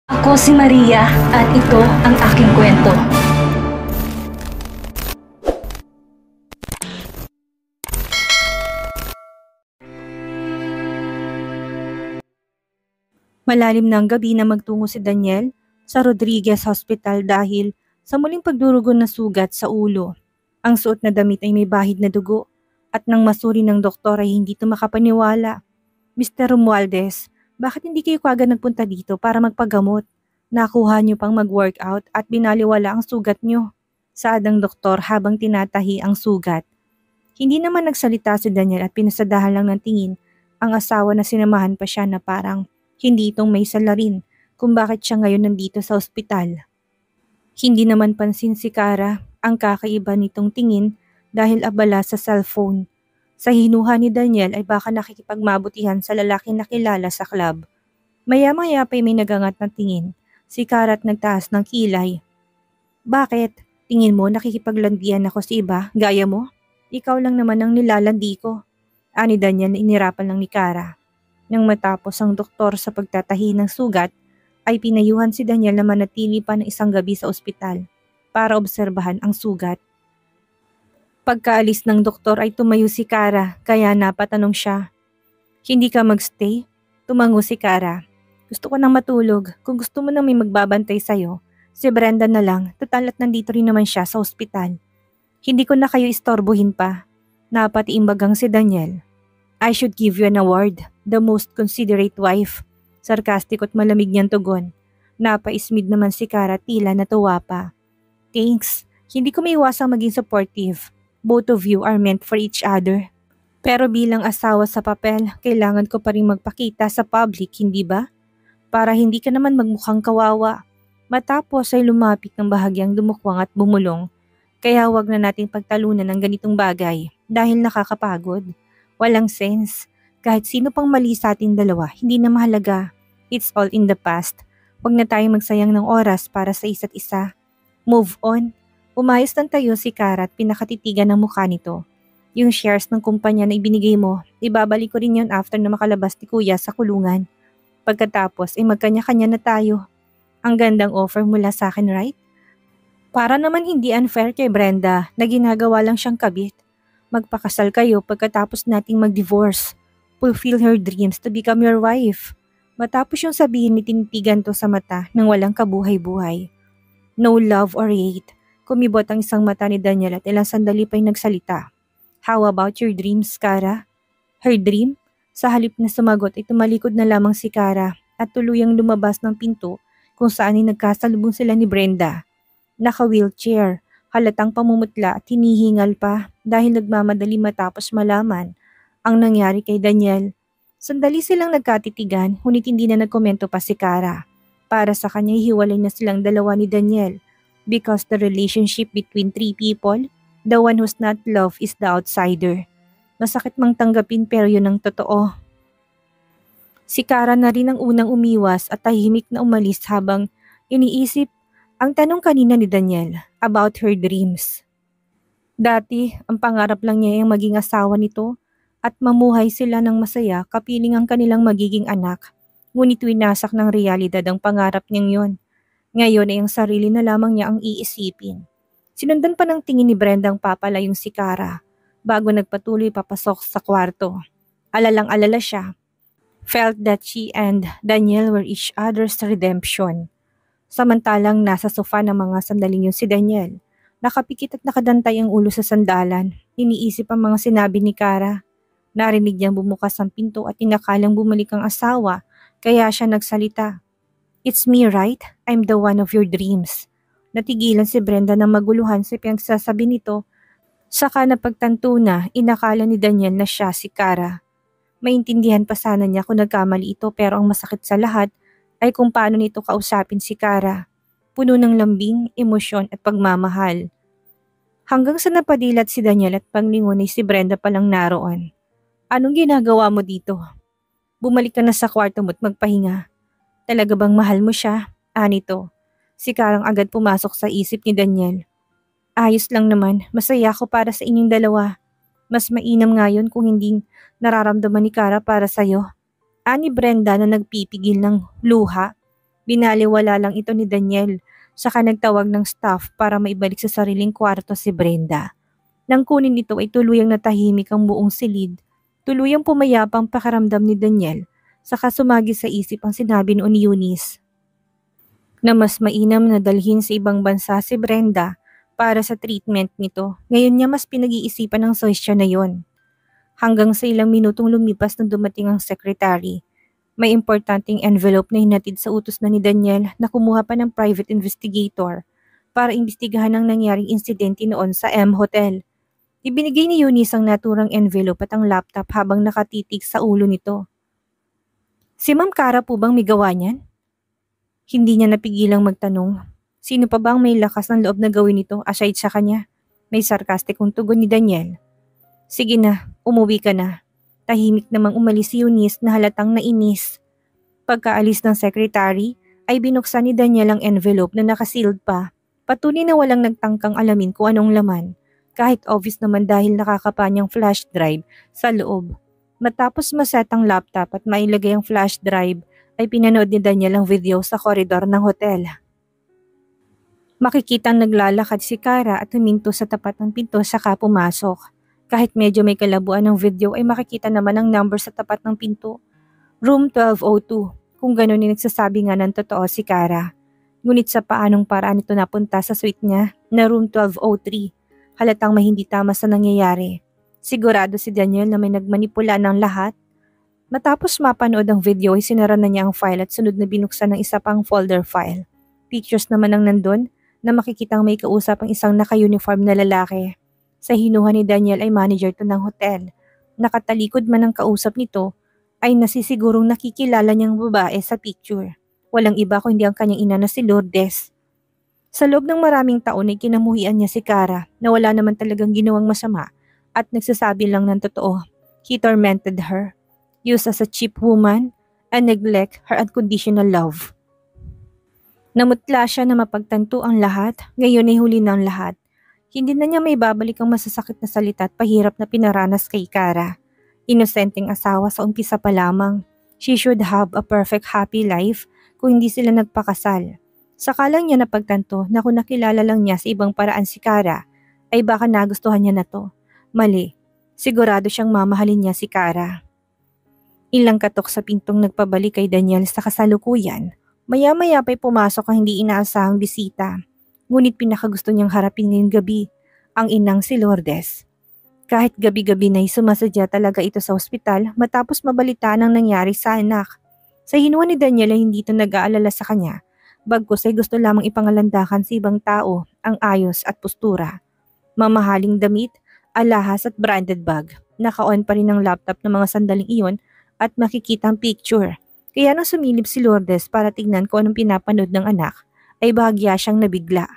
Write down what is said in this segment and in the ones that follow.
Ako si Maria at ito ang aking kwento. Malalim na ang gabi na magtungo si Daniel sa Rodriguez Hospital dahil sa muling pagdurugo ng sugat sa ulo. Ang suot na damit ay may bahid na dugo at nang masuri ng doktor ay hindi ito makapaniwala. Mr. Romualdez, bakit hindi kayo kaagad nagpunta dito para magpagamot? Nakuha niyo pang mag-workout at binaliwala ang sugat niyo. Saad ng doktor habang tinatahi ang sugat. Hindi naman nagsalita si Daniel at pinasadahan lang ng tingin ang asawa na sinamahan pa siya na parang hindi itong may salarin kung bakit siya ngayon nandito sa ospital. Hindi naman pansin si Kara ang kakaiba nitong tingin dahil abala sa cellphone. Sa hinuha ni Daniel ay baka nakikipagmabutihan sa lalaking nakilala sa club. Maya-maya pa may nagangat ng tingin. Si Kara at nagtaas ng kilay. Bakit? Tingin mo nakikipaglandian ako sa iba, gaya mo? Ikaw lang naman ang nilalandi ko. Ani Daniel na inirapan lang ni Kara. Nang matapos ang doktor sa pagtatahi ng sugat, ay pinayuhan si Daniel na manatili pa ng isang gabi sa ospital para obserbahan ang sugat. Pagkaalis ng doktor ay tumayo si Kara kaya napatanong siya. Hindi ka magstay? Tumango si Kara. Gusto ko nang matulog. Kung gusto mo nang may magbabantay sa'yo, si Brenda na lang, total at nandito rin naman siya sa ospital. Hindi ko na kayo istorbohin pa. Napatiimbagang si Daniel. I should give you an award, the most considerate wife. Sarkastik at malamig niyang tugon. Napaismid naman si Kara tila natuwa pa. Thanks, hindi ko maiwasang maging supportive. Both of you are meant for each other. Pero bilang asawa sa papel, kailangan ko pa rin magpakita sa public, hindi ba? Para hindi ka naman magmukhang kawawa. Matapos ay lumapit ng bahagyang dumukwang at bumulong. Kaya wag na nating pagtalunan ng ganitong bagay dahil nakakapagod. Walang sense. Kahit sino pang mali sa ating dalawa, hindi na mahalaga. It's all in the past. Huwag na tayong magsayang ng oras para sa isa't isa. Move on. Umayos ng tayo si Kara at pinakatitigan ng mukha nito. Yung shares ng kumpanya na ibinigay mo, ibabalik ko rin yun after na makalabas ni Kuya sa kulungan. Pagkatapos ay magkanya-kanya na tayo. Ang gandang offer mula sa akin, right? Para naman hindi unfair kay Brenda na ginagawa lang siyang kabit. Magpakasal kayo pagkatapos nating mag-divorce. Fulfill her dreams to become your wife. Matapos yung sabihin ni tinitigan to sa mata nang walang kabuhay-buhay. No love or hate. Kumibot ang isang mata ni Daniel at ilang sandali pa'y nagsalita. How about your dreams, Kara? Her dream? Sa halip na sumagot ay tumalikod na lamang si Kara at tuluyang lumabas ng pinto kung saan ay nagkasalubong sila ni Brenda. Naka-wheelchair. Halatang pamumutla at hinihingal pa dahil nagmamadali matapos malaman ang nangyari kay Daniel. Sandali silang nagkatitigan, ngunit hindi na nagkomento pa si Kara. Para sa kanya hiwalay na silang dalawa ni Daniel because the relationship between three people, the one who's not love is the outsider. Masakit mang tanggapin pero yun ang totoo. Si Kara na rin ang unang umiwas at tahimik na umalis habang iniisip ang tanong kanina ni Daniel about her dreams. Dati, ang pangarap lang niya ay maging asawa nito at mamuhay sila ng masaya kapiling ang kanilang magiging anak. Ngunit winasak ng realidad ang pangarap niyang yon. Ngayon ay ang sarili na lamang niya ang iisipin. Sinundan pa ng tingin ni Brenda ang papalayong si Kara bago nagpatuloy papasok sa kwarto. Alalang-alala siya. Felt that she and Daniel were each other's redemption. Samantalang nasa sofa ng mga sandaling yun si Daniel. Nakapikit at nakadantay ang ulo sa sandalan. Iniisip ang mga sinabi ni Kara. Narinig niyang bumukas ang pinto at inakalang bumalik ang asawa, kaya siya nagsalita. It's me, right? I'm the one of your dreams. Natigilan si Brenda ng maguluhan sa pinagsasabi nito. Saka napagtanto na inakala ni Daniel na siya si Kara. Maintindihan pa sana niya kung nagkamali ito pero ang masakit sa lahat ay kung paano nito kausapin si Kara. Puno ng lambing, emosyon at pagmamahal. Hanggang sa napadilat si Daniel at panglingon ay si Brenda palang naroon. Anong ginagawa mo dito? Bumalik ka na sa kwarto mo at magpahinga. Talaga bang mahal mo siya? Anito. Si Karang agad pumasok sa isip ni Daniel. Ayos lang naman, masaya ako para sa inyong dalawa. Mas mainam ngayon kung hindi nararamdaman ni Kara para sa'yo. Ani Brenda na nagpipigil ng luha. Binaliwala lang ito ni Daniel, saka nagtawag ng staff para maibalik sa sariling kwarto si Brenda. Nang kunin ito ay tuluyang natahimik ang buong silid. Tuluyang pumayapang pakiramdam ni Daniel, saka sumagi sa isip ang sinabi noon ni Eunice na mas mainam na dalhin sa ibang bansa si Brenda para sa treatment nito. Ngayon niya mas pinag-iisipan ang sosya na yon. Hanggang sa ilang minutong lumipas nang dumating ang secretary. May importanteng envelope na hinatid sa utos na ni Daniel na kumuha pa ng private investigator para imbestigahan ang nangyaring insidente noon sa M Hotel. Ibinigay ni Eunice ang naturang envelope at ang laptop habang nakatitig sa ulo nito. Si Ma'am Cara po bang may gawa niyan? Hindi niya napigilang magtanong. Sino pa ba ang may lakas ng loob na gawin ito aside sa kanya? May sarkastikong tugon ni Daniel. Sige na, umuwi ka na. Tahimik namang umalis si Eunice na halatang nainis. Pagkaalis ng secretary, ay binuksan ni Daniel ang envelope na nakasealed pa. Patunay na walang nagtangkang alamin kung anong laman. Kahit obvious naman dahil nakakapanyang flash drive sa loob. Matapos maset ang laptop at mailagay ang flash drive, ay pinanood ni Daniel ang video sa koridor ng hotel. Makikitang naglalakad si Cara at huminto sa tapat ng pinto saka pumasok. Kahit medyo may kalabuan ng video ay makikita naman ang number sa tapat ng pinto. Room 1202, kung gano'n ay nagsasabi nga ng totoo si Cara. Ngunit sa paanong paraan ito napunta sa suite niya na room 1203, halatang may hindi tama sa nangyayari. Sigurado si Daniel na may nagmanipula ng lahat. Matapos mapanood ang video ay sinara na niya ang file at sunod na binuksan ng isa pang folder file. Pictures naman ang nandun na makikitang may kausap ang isang naka-uniform na lalaki. Sa hinuha ni Daniel ay manager to ng hotel. Nakatalikod man ang kausap nito ay nasisigurong nakikilala niyang babae sa picture. Walang iba kundi ang kanyang ina na si Lourdes. Sa loob ng maraming taon ay kinamuhian niya si Cara na wala naman talagang ginawang masama at nagsasabi lang ng totoo. He tormented her. Used as a cheap woman and neglect her unconditional love. Namutla siya na mapagtanto ang lahat, ngayon ay huli ng lahat. Hindi na niya may babalik ang masasakit na salita at pahirap na pinaranas kay Cara. Inosenteng asawa sa umpisa pa lamang. She should have a perfect happy life kung hindi sila nagpakasal. Saka lang niya napagtanto na kung nakilala lang niya sa ibang paraan si Cara, ay baka nagustuhan niya na to. Mali, sigurado siyang mamahalin niya si Cara. Ilang katok sa pintong nagpabalik kay Daniel sa kasalukuyan. Maya-maya pa'y pumasok ang hindi inaasahang bisita. Ngunit pinakagusto niyang harapin ngayong gabi, ang inang si Lourdes. Kahit gabi-gabi na'y sumasadya talaga ito sa ospital matapos mabalitaan ang nangyari sa anak. Sa hinuha ni Daniel ay hindi ito nag-aalala sa kanya. Bagkus ay gusto lamang ipangalandakan sa ibang tao ang ayos at postura. Mamahaling damit, alahas at branded bag. Naka-on pa rin ang laptop ng mga sandaling iyon at makikita ang picture. Kaya nang sumilip si Lourdes para tignan kung anong pinapanood ng anak, ay bahagya siyang nabigla.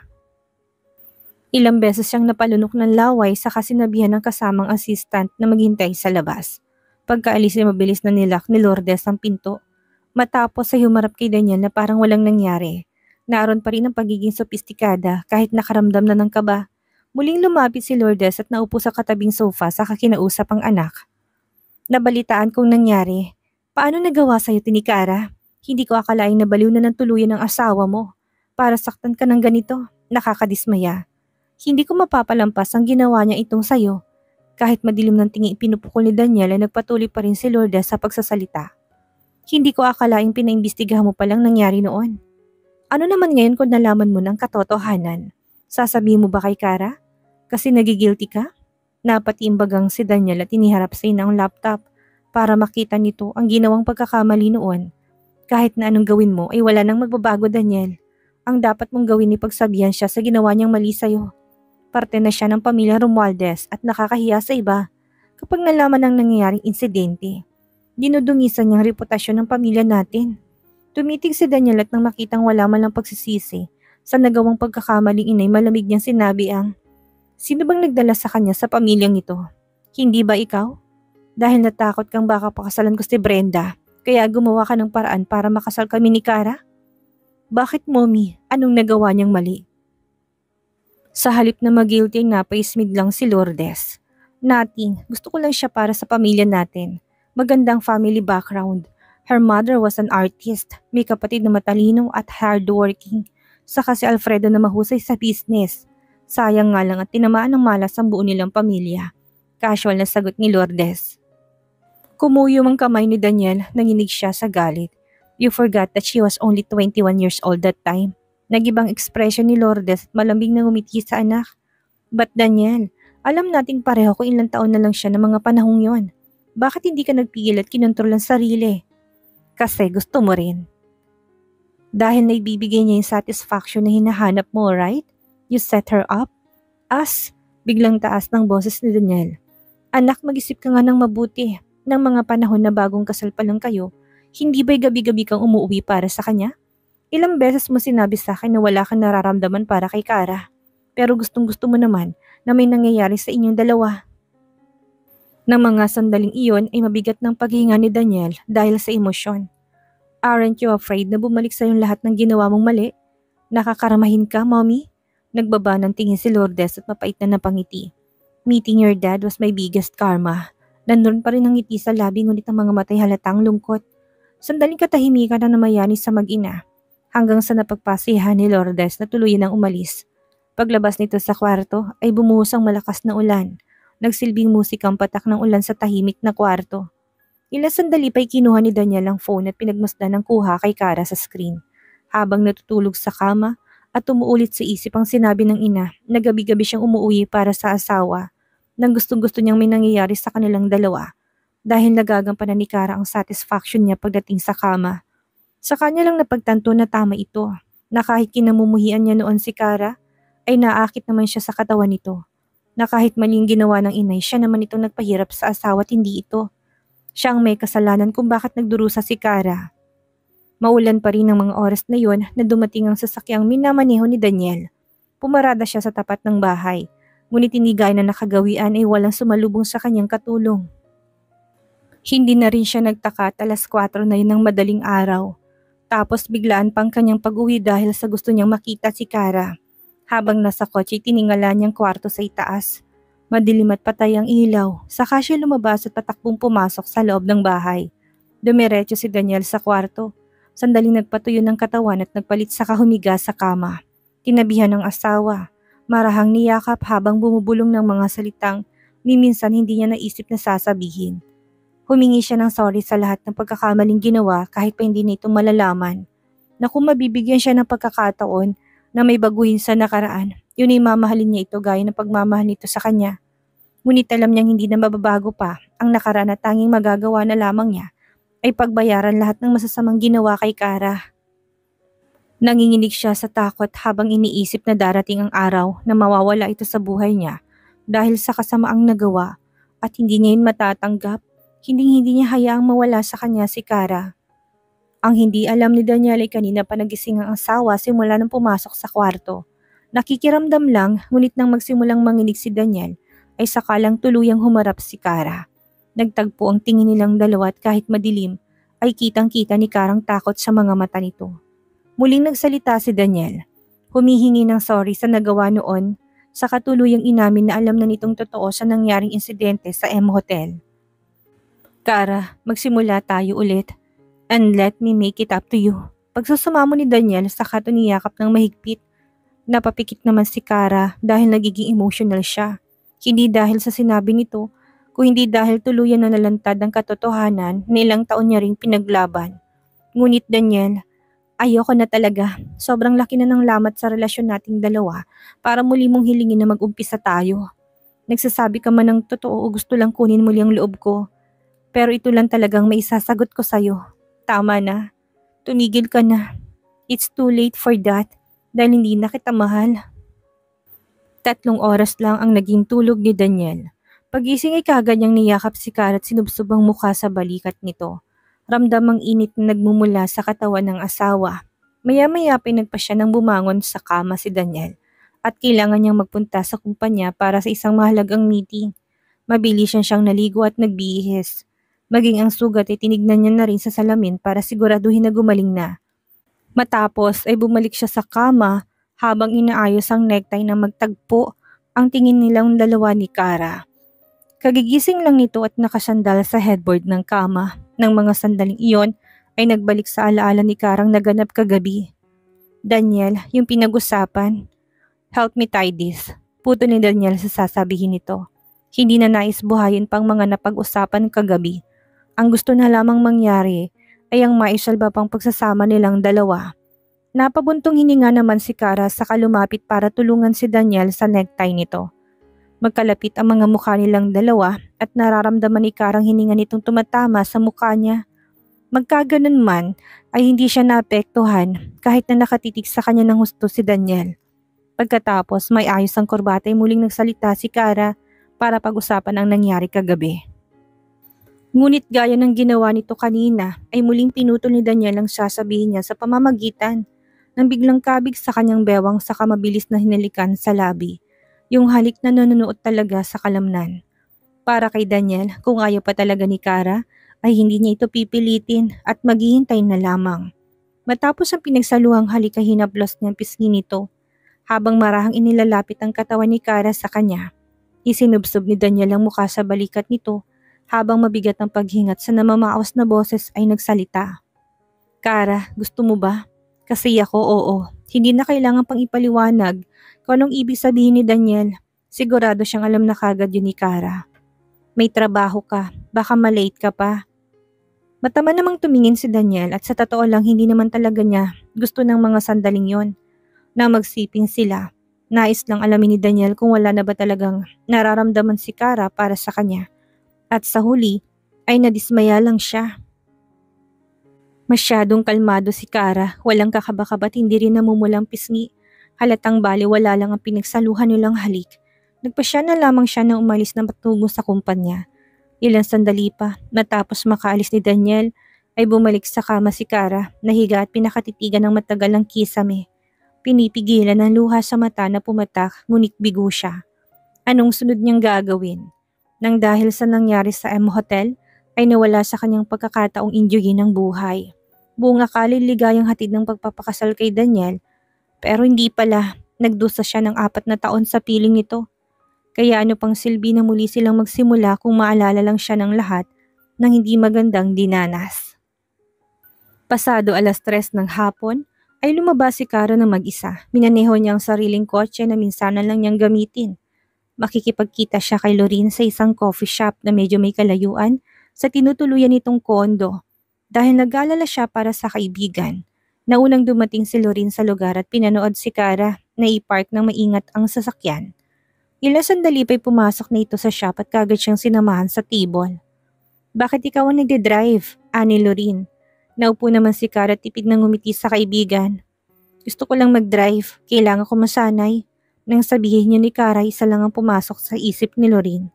Ilang beses siyang napalunok ng laway sa kasinabihan ng kasamang assistant na maghintay sa labas. Pagkaalis ay mabilis na nilak ni Lourdes ang pinto. Matapos ay humarap kay Daniel na parang walang nangyari. Naroon pa rin ang pagiging sopistikada kahit nakaramdam na ng kaba. Muling lumapit si Lourdes at naupo sa katabing sofa sa kakinausap ang anak. Nabalitaan kong nangyari. Paano nagawa sa'yo ni Cara? Hindi ko akalaing nabaliw na ng tuluyan ng asawa mo. Para saktan ka ng ganito, nakakadismaya. Hindi ko mapapalampas ang ginawa niya itong sayo. Kahit madilim ng tingin pinupukol ni Daniel ay nagpatuloy pa rin si Lourdes sa pagsasalita. Hindi ko akalaing pinaimbestigahan mo palang nangyari noon. Ano naman ngayon kung nalaman mo ng katotohanan? Sasabihin mo ba kay Cara? Kasi nagigilty ka? Napatiimbagang si Daniel at iniharap sa ina ang laptop para makita nito ang ginawang pagkakamali noon. Kahit na anong gawin mo ay wala nang magbabago, Daniel. Ang dapat mong gawin ay pagsabihan siya sa ginawa niyang mali sa'yo. Parte na siya ng pamilya Romualdez at nakakahiya sa iba kapag nalaman ng nangyayaring insidente. Dinudungisan niyang reputasyon ng pamilya natin. Tumitig si Daniel at nang makitang wala man lang pagsisisi sa nagawang pagkakamaling inay malamig niyang sinabi ang, sino bang nagdala sa kanya sa pamilyang ito? Hindi ba ikaw? Dahil natakot kang baka pakasalan ko si Brenda, kaya gumawa ka ng paraan para makasal kami ni Cara? Bakit, Mommy? Anong nagawa niyang mali? Sa halip na mag-guilty ay napaismid lang si Lourdes. Nothing, gusto ko lang siya para sa pamilya natin. Magandang family background. Her mother was an artist, may kapatid na matalino at hardworking. Saka si Alfredo na mahusay sa business. Sayang nga lang at tinamaan ng malas ang buo nilang pamilya. Casual na sagot ni Lourdes. Kumuyom ang kamay ni Daniel, nanginig siya sa galit. You forgot that she was only 21 years old that time. Nagibang ekspresyon ni Lourdes at malambing na ngumiti sa anak. But Daniel, alam nating pareho kung ilang taon na lang siya ng mga panahong yon. Bakit hindi ka nagpigil at kinontrol ang sarili? Kasi gusto mo rin. Dahil naibibigay niya yung satisfaction na hinahanap mo, right? You set her up? Biglang taas ng boses ni Daniel. Anak, mag-isip ka nga ng mabuti. Ng mga panahon na bagong kasal pa lang kayo, hindi ba'y gabi-gabi kang umuwi para sa kanya? Ilang beses mo sinabi sa akin na wala kang nararamdaman para kay Kara. Pero gustong-gusto mo naman na may nangyayari sa inyong dalawa. Nang mga sandaling iyon ay mabigat ng paghinga ni Daniel dahil sa emosyon. Aren't you afraid na bumalik sa yung lahat ng ginawa mong mali? Nakakaramahin ka, mommy? Nagbaba ng tingin si Lourdes at mapait na napangiti. Meeting your dad was my biggest karma. Nandun pa rin ang ngiti sa labi ngunit ang mga matay halatang lungkot. Sandaling katahimikan na namayani sa mag-ina hanggang sa napagpasihan ni Lourdes na tuluyan ang umalis. Paglabas nito sa kwarto ay bumuhos ang malakas na ulan. Nagsilbing musikang patak ng ulan sa tahimik na kwarto. Ilang sandali pa'y kinuha ni Daniel ang phone at pinagmasdan ng kuha kay Kara sa screen. Habang natutulog sa kama at umuulit sa isip ang sinabi ng ina na gabi-gabi siyang umuwi para sa asawa. Nang gustong-gusto niyang may nangyayari sa kanilang dalawa dahil nagagampanan ni Kara ang satisfaction niya pagdating sa kama. Sa kanya lang napagtanto na tama ito, na kahit kinamumuhian niya noon si Kara, ay naakit naman siya sa katawan nito. Na kahit maling ginawa ng inay, siya naman itong nagpahirap sa asawa at hindi ito. Siya ang may kasalanan kung bakit nagdurusa si Kara. Maulan pa rin ang mga oras na yon na dumating ang sasakyang minamaneho ni Daniel. Pumarada siya sa tapat ng bahay. Ngunit hindi gaya na nakagawian ay walang sumalubong sa kanyang katulong. Hindi na rin siya nagtaka at alas 4 na yun ng madaling araw. Tapos biglaan pang kanyang pag-uwi dahil sa gusto niyang makita si Kara. Habang nasa kotse tiningala niyang kwarto sa itaas. Madilim at patay ang ilaw, saka siya lumabas at patakbong pumasok sa loob ng bahay. Dumiretso si Daniel sa kwarto. Sandaling nagpatuyo ng katawan at nagpalit sa humiga sa kama. Tinabihan ng asawa. Marahang niyakap habang bumubulong ng mga salitang minsan hindi niya naisip na sasabihin. Humingi siya ng sorry sa lahat ng pagkakamaling ginawa kahit pa hindi na ito malalaman. Na kung mabibigyan siya ng pagkakataon na may baguhin sa nakaraan, yun ay mamahalin niya ito gaya ng pagmamahal nito sa kanya. Ngunit alam niyang hindi na mababago pa ang nakaraan at tanging magagawa na lamang niya ay pagbayaran lahat ng masasamang ginawa kay Kara. Nanginginig siya sa takot habang iniisip na darating ang araw na mawawala ito sa buhay niya dahil sa kasamaang nagawa at hindi niya yun matatanggap, hindi niya hayaang mawala sa kanya si Kara. Ang hindi alam ni Daniel ay kanina pa nagising ang asawa simula nang pumasok sa kwarto. Nakikiramdam lang ngunit nang magsimulang manginig si Daniel ay sakalang tuluyang humarap si Kara. Nagtagpo ang tingin nilang dalawa at kahit madilim ay kitang-kita ni Karang takot sa mga mata nito. Muling nagsalita si Daniel. Humihingi ng sorry sa nagawa noon, sa katuluyang inamin na alam na nitong totoo sa nangyaring insidente sa M Hotel. Kara, magsimula tayo ulit. And let me make it up to you. Pagsusumamo ni Daniel sa katuniyakap ng mahigpit. Napapikit naman si Kara dahil nagiging emotional siya. Hindi dahil sa sinabi nito, kung hindi dahil tuluyan na nalantad ang katotohanan na ilang taon niya ring pinaglaban. Ngunit Daniel, ayoko na talaga. Sobrang laki na ng lamat sa relasyon nating dalawa para muli mong hilingin na mag-umpisa tayo. Nagsasabi ka man ng totoo o gusto lang kunin muli ang loob ko. Pero ito lang talagang may isasagot ko sa'yo. Tama na. Tumigil ka na. It's too late for that dahil hindi na kita mahal. 3 oras lang ang naging tulog ni Daniel. Pagising ay kagad niyang niyakap si Kara at sinubsob ang mukha sa balikat nito. Ramdam ang init na nagmumula sa katawan ng asawa. Maya-maya pinagpa siya nang bumangon sa kama si Daniel at kailangan niyang magpunta sa kumpanya para sa isang mahalagang meeting. Mabilis siyang naligo at nagbihis. Maging ang sugat ay tinignan niya na rin sa salamin para siguraduhin na gumaling na. Matapos ay bumalik siya sa kama habang inaayos ang necktie na magtagpo ang tingin nilang dalawa ni Kara. Kagigising lang nito at nakasandal sa headboard ng kama. Nang mga sandaling iyon ay nagbalik sa alaala ni Karang naganap kagabi. Daniel, yung pinag-usapan. Help me tie this. Puto ni Daniel sa sasabihin nito. Hindi na nais buhayin pang mga napag-usapan kagabi. Ang gusto na lamang mangyari ay ang maisalba pang pagsasama nilang dalawa. Napabuntong hininga naman si Kara sa kalumapit para tulungan si Daniel sa necktie nito. Magkalapit ang mga mukha nilang dalawa at nararamdaman ni Karang hininga nitong tumatama sa mukha niya. Magkaganon man ay hindi siya naapektuhan kahit na nakatitig sa kanya ng husto si Daniel. Pagkatapos may ayos ang kurbata ay muling nagsalita si Kara para pag-usapan ang nangyari kagabi. Ngunit gaya ng ginawa nito kanina ay muling pinutol ni Daniel ang sasabihin niya sa pamamagitan nang biglang kabig sa kanyang bewang saka mabilis na hinalikan sa labi. Yung halik na nanonood talaga sa kalamnan. Para kay Daniel, kung ayaw pa talaga ni Kara, ay hindi niya ito pipilitin at maghihintay na lamang. Matapos ang pinagsaluhang halik ay hinaplos niyang pisngi nito. Habang marahang inilalapit ang katawan ni Kara sa kanya, isinubsob ni Daniel ang mukha sa balikat nito habang mabigat ang paghingat sa namamaos na boses ay nagsalita. Kara, gusto mo ba? Kasi ako oo. Hindi na kailangan pang ipaliwanag kung anong ibig sabihin ni Daniel. Sigurado siyang alam na kagad yun ni Kara. May trabaho ka, baka malate ka pa. Matama namang tumingin si Daniel at sa totoo lang hindi naman talaga niya gusto ng mga sandaling yon. Na magsiping sila, nais lang alamin ni Daniel kung wala na ba talagang nararamdaman si Kara para sa kanya. At sa huli ay nadismaya lang siya. Masyadong kalmado si Kara, walang kakaba-kabat hindi rin namumulang pisngi. Halatang baliwala lang ang pinagsaluhan nilang halik. Nagpasya na lamang siya na umalis na patungo sa kumpanya. Ilang sandali pa, matapos makaalis ni Daniel, ay bumalik sa kama si Kara, nahiga at pinakatitigan ng matagal ang kisame. Pinipigilan ang luha sa mata na pumatak ngunit bigo siya. Anong sunod niyang gagawin? Nang dahil sa nangyari sa M Hotel ay nawala sa kanyang pagkakataong enjoyin ang buhay. Buong akala ligayang hatid ng pagpapakasal kay Daniel pero hindi pala, nagdusa siya ng 4 na taon sa piling nito. Kaya ano pang silbi na muli silang magsimula kung maalala lang siya ng lahat ng hindi magandang dinanas. Pasado 3:00 ng hapon, ay lumabas si Kara na mag-isa. Minaneho niya ang sariling kotse na minsanan lang niyang gamitin. Makikipagkita siya kay Lorin sa isang coffee shop na medyo may kalayuan sa tinutuluyan nitong kondo dahil nag-alala siya para sa kaibigan. Naunang dumating si Lorin sa lugar at pinanood si Kara na i-park ng maingat ang sasakyan. Ilang sandali pa'y pumasok na ito sa shop at kagad siyang sinamahan sa table. Bakit ikaw ang nagde-drive? Ani Lorin. Naupo naman si Kara at tipid ng ngumiti sa kaibigan. Gusto ko lang mag-drive, kailangan ko masanay. Nang sabihin niya ni Kara, isa lang ang pumasok sa isip ni Lorin.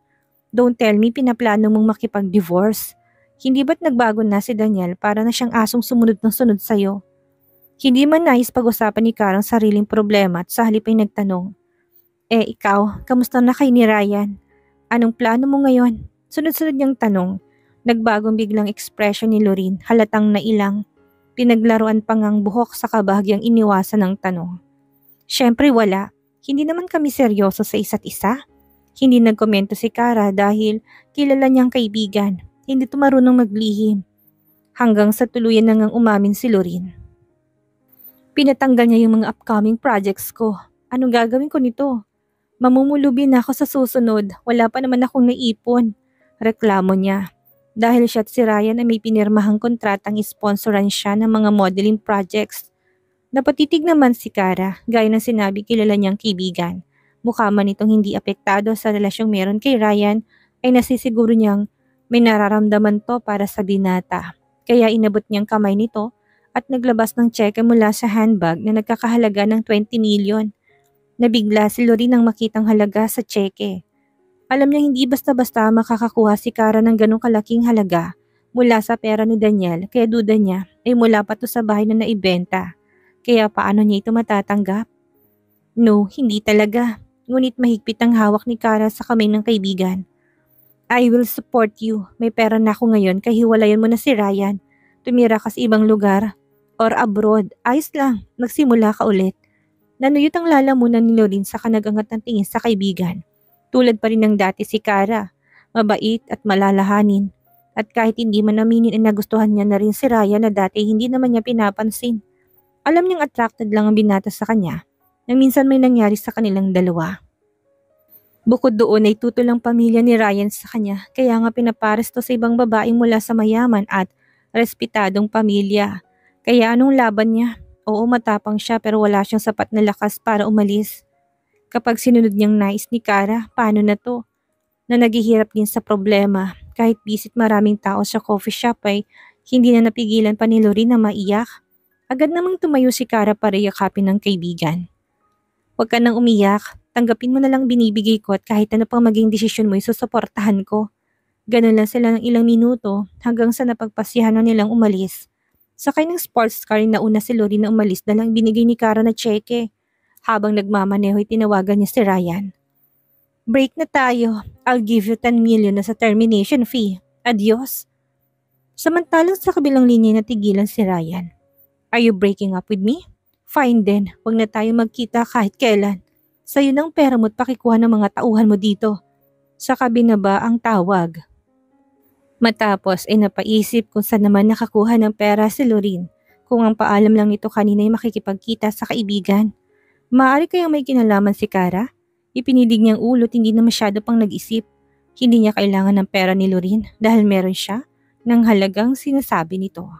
Don't tell me pinaplano mong makipag-divorce. Hindi ba't nagbago na si Daniel para na siyang asong sumunod ng sunod sa'yo? Hindi man nais pag-usapan ni Kara ang sariling problema at sa halip ay nagtanong. Ikaw, kamusta na kay ni Ryan? Anong plano mo ngayon? Sunod-sunod niyang tanong. Nagbagong biglang ekspresyon ni Lorin, halatang nailang. Pinaglaruan pa ngang buhok sa kabahagyang iniwasan ng tanong. Siyempre wala, hindi naman kami seryoso sa isa't isa. Hindi nagkomento si Kara dahil kilala niyang kaibigan, hindi ito marunong maglihim. Hanggang sa tuluyan na ngang umamin si Lorin. Pinatanggal niya yung mga upcoming projects ko. Anong gagawin ko nito? Mamumulubi na ako sa susunod, wala pa naman akong naipon. Reklamo niya. Dahil siya at si Ryan ay may pinirmahang kontratang isponsoran siya ng mga modeling projects. Napatitig naman si Kara, gaya ng sinabi kilala niyang kaibigan. Mukha man itong hindi apektado sa relasyong meron kay Ryan, ay nasisiguro niyang may nararamdaman to para sa binata. Kaya inabot niyang kamay nito at naglabas ng tseke mula sa handbag na nagkakahalaga ng 20 million. Nabigla si Lorin nang makitang halaga sa tseke. Alam niya hindi basta-basta makakakuha si Kara ng ganong kalaking halaga mula sa pera ni Daniel kaya duda niya ay mula pa to sa bahay na naibenta. Kaya paano niya ito matatanggap? No, hindi talaga. Ngunit mahigpit ang hawak ni Kara sa kamay ng kaibigan. I will support you. May pera na ako ngayon kaya hiwalayan mo na si Ryan. Tumira ka sa ibang lugar or abroad. Ayos lang, magsimula ka ulit. Nanuyot ang lalamunan ni Lorin sa kanagangat ng tingin sa kaibigan. Tulad pa rin ng dati si Kara, mabait at malalahanin. At kahit hindi man aminin ay nagustuhan niya na rin si Ryan na dati hindi naman niya pinapansin. Alam niyang attracted lang ang binata sa kanya nang minsan may nangyari sa kanilang dalawa. Bukod doon ay tutol ang pamilya ni Ryan sa kanya kaya nga pinapares to sa ibang babaeng mula sa mayaman at respetadong pamilya. Kaya anong laban niya? Oo, matapang siya pero wala siyang sapat na lakas para umalis. Kapag sinunod niyang nais ni Kara, paano na to? Na naghihirap din sa problema. Kahit visit maraming tao sa coffee shop ay hindi na napigilan pa ni Loreen na maiyak. Agad namang tumayo si Kara para yakapin ng kaibigan. Huwag ka nang umiyak. Tanggapin mo na lang binibigay ko at kahit ano pang maging desisyon mo isusuportahan ko. Ganun lang sila ng ilang minuto hanggang sa napagpasyahan na nilang umalis. Sakay ng sports car na una si Loreen na umalis dahil ang binigay ni Kara na tseke. Habang nagmamaneho ay tinawagan niya si Ryan. Break na tayo. I'll give you 10 million na sa termination fee. Adios. Samantalang sa kabilang linya natigilan si Ryan. Are you breaking up with me? Fine then, huwag na tayo magkita kahit kailan. Sa'yo ng pera mo at pakikuha ng mga tauhan mo dito. Sa kabinaba ang tawag. Matapos ay napaisip kung saan naman nakakuha ng pera si Loreen. Kung ang paalam lang nito kanina ay makikipagkita sa kaibigan. Maaari kayang may kinalaman si Kara? Ipinidig niyang ulo at hindi na masyado pang nag-isip. Hindi niya kailangan ng pera ni Loreen dahil meron siya ng halagang sinasabi nito.